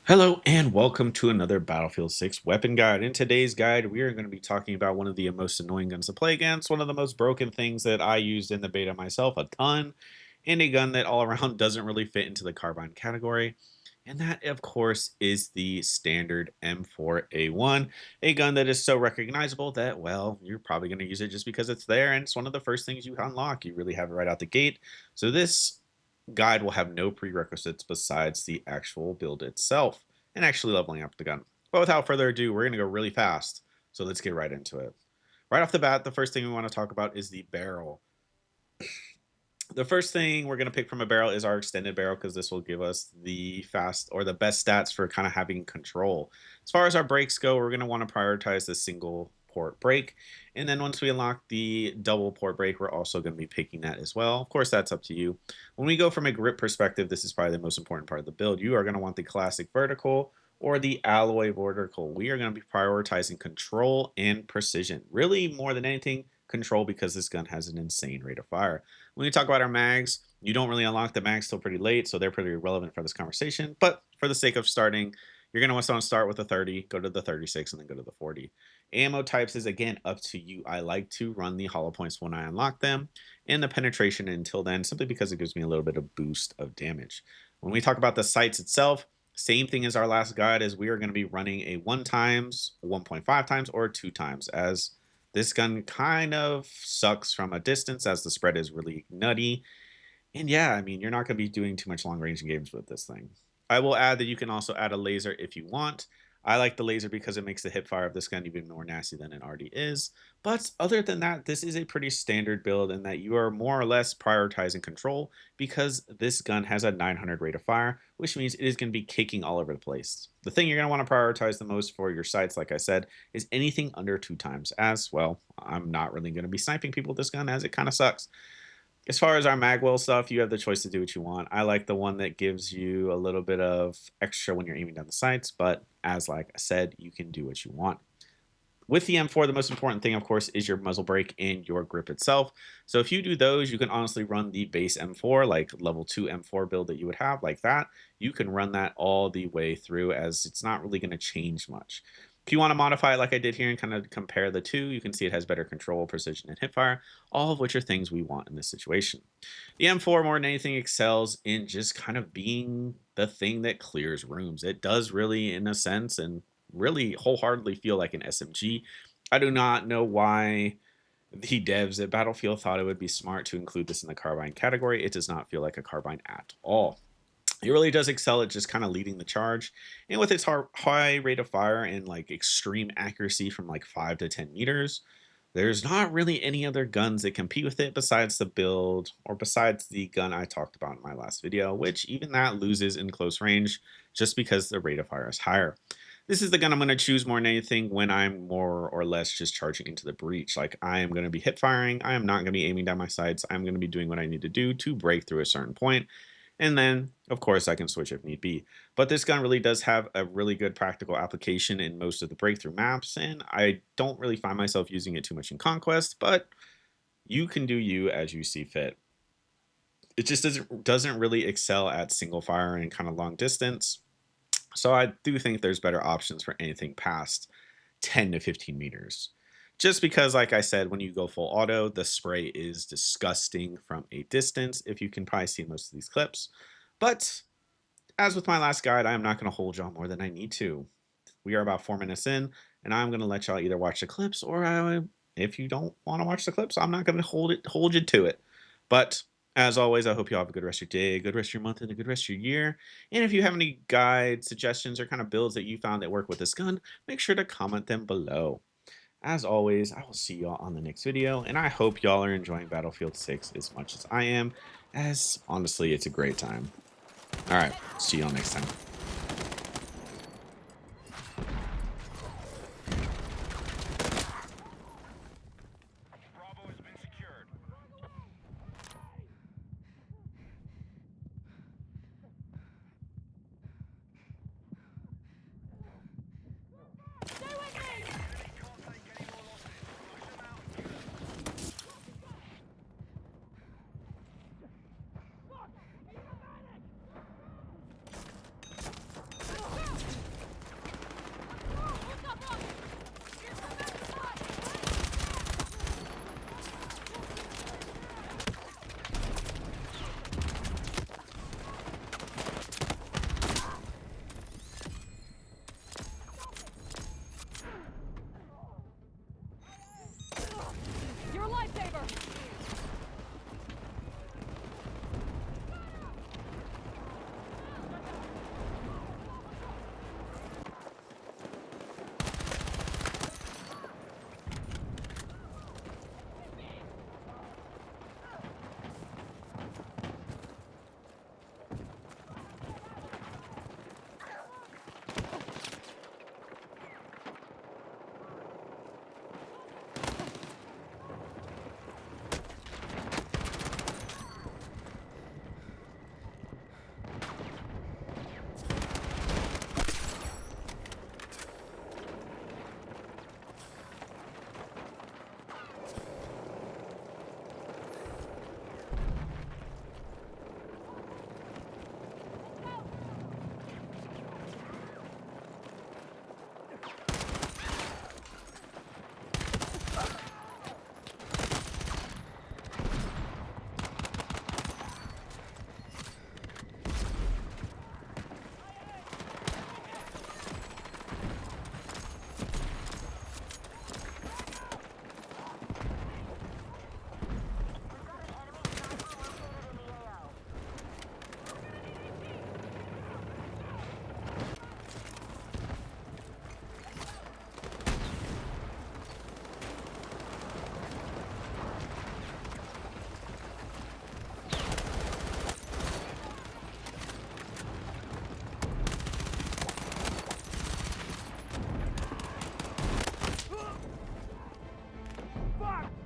Hello and welcome to another Battlefield 6 weapon guide. In today's guide, we are going to be talking about one of the most annoying guns to play against, one of the most broken things that I used in the beta myself a ton, and a gun that all around doesn't really fit into the carbine category. And that, of course, is the standard M4A1, a gun that is so recognizable that, well, you're probably going to use it just because it's there, and it's one of the first things you unlock. You really have it right out the gate. So this guide will have no prerequisites besides the actual build itself and actually leveling up the gun. But without further ado, we're going to go really fast. So let's get right into it. Right off the bat, the first thing we want to talk about is the barrel. The first thing we're going to pick from a barrel is our extended barrel because this will give us the fast or the best stats for kind of having control. As far as our brakes go, we're going to want to prioritize the single port brake. And then once we unlock the double port brake, we're also going to be picking that as well. Of course, that's up to you. When we go from a grip perspective, this is probably the most important part of the build. You are going to want the classic vertical or the alloy vertical. We are going to be prioritizing control and precision. Really, more than anything, control because this gun has an insane rate of fire. When we talk about our mags, you don't really unlock the mags till pretty late, so they're pretty irrelevant for this conversation. But for the sake of starting, you're going to want to start with the 30, go to the 36, and then go to the 40. Ammo types is, again, up to you. I like to run the hollow points when I unlock them, and the penetration until then, simply because it gives me a little bit of boost of damage. When we talk about the sights itself, same thing as our last guide, is we are going to be running a 1 times, 1.5 times, or 2 times, as this gun kind of sucks from a distance as the spread is really nutty. And yeah, I mean, you're not going to be doing too much long range games with this thing. I will add that you can also add a laser if you want. I like the laser because it makes the hip fire of this gun even more nasty than it already is. But other than that, this is a pretty standard build in that you are more or less prioritizing control because this gun has a 900 rate of fire, which means it is going to be kicking all over the place. The thing you're going to want to prioritize the most for your sights, like I said, is anything under 2 times, as well. I'm not really going to be sniping people with this gun as it kind of sucks. As far as our magwell stuff, you have the choice to do what you want. I like the one that gives you a little bit of extra when you're aiming down the sights, but as like I said, you can do what you want. With the M4, the most important thing, of course, is your muzzle brake and your grip itself. So if you do those, you can honestly run the base M4, like level 2 M4 build that you would have like that. You can run that all the way through as it's not really going to change much. If you want to modify it like I did here and kind of compare the two, you can see it has better control, precision, and hipfire, all of which are things we want in this situation. The M4, more than anything, excels in just kind of being the thing that clears rooms. It does really, in a sense, and really wholeheartedly feel like an SMG. I do not know why the devs at Battlefield thought it would be smart to include this in the carbine category. It does not feel like a carbine at all. It really does excel at just kind of leading the charge. And with its high rate of fire and like extreme accuracy from like 5 to 10 meters, there's not really any other guns that compete with it besides the build or besides the gun I talked about in my last video, which even that loses in close range just because the rate of fire is higher. This is the gun I'm going to choose more than anything when I'm more or less just charging into the breach. Like, I am going to be hip firing. I am not going to be aiming down my sights. I'm going to be doing what I need to do to break through a certain point. And then, of course, I can switch if need be. But this gun really does have a really good practical application in most of the breakthrough maps, and I don't really find myself using it too much in Conquest, but you can do you as you see fit. It just doesn't really excel at single fire and kind of long distance. So I do think there's better options for anything past 10 to 15 meters. Just because, like I said, when you go full auto, the spray is disgusting from a distance, if you can probably see most of these clips. But as with my last guide, I'm not going to hold y'all more than I need to. We are about 4 minutes in, and I'm going to let y'all either watch the clips or if you don't want to watch the clips, I'm not going to hold you to it. But as always, I hope you all have a good rest of your day, a good rest of your month, and a good rest of your year. And if you have any guide suggestions or kind of builds that you found that work with this gun, make sure to comment them below. As always, I will see y'all on the next video, and I hope y'all are enjoying Battlefield 6 as much as I am, as honestly, it's a great time. Alright, see y'all next time. fuck!